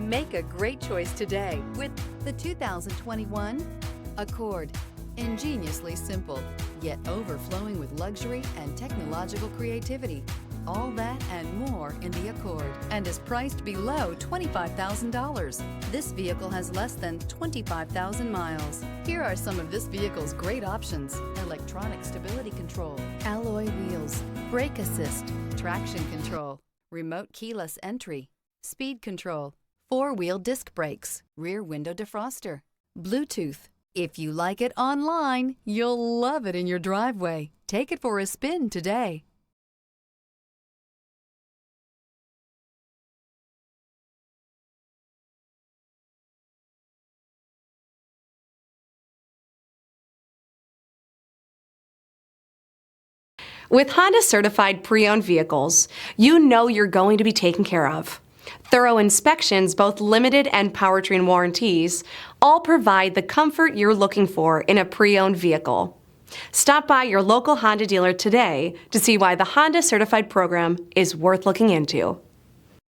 Make a great choice today with the 2021 Accord. Ingeniously simple, yet overflowing with luxury and technological creativity. All that and more in the Accord, and is priced below $25,000. This vehicle has less than 25,000 miles. Here are some of this vehicle's great options: electronic stability control, alloy wheels, brake assist, traction control, remote keyless entry, speed control, four-wheel disc brakes, rear window defroster, Bluetooth. If you like it online, you'll love it in your driveway. Take it for a spin today. With Honda Certified Pre-Owned Vehicles, you know you're going to be taken care of. Thorough inspections, both limited and powertrain warranties, all provide the comfort you're looking for in a pre-owned vehicle. Stop by your local Honda dealer today to see why the Honda Certified program is worth looking into.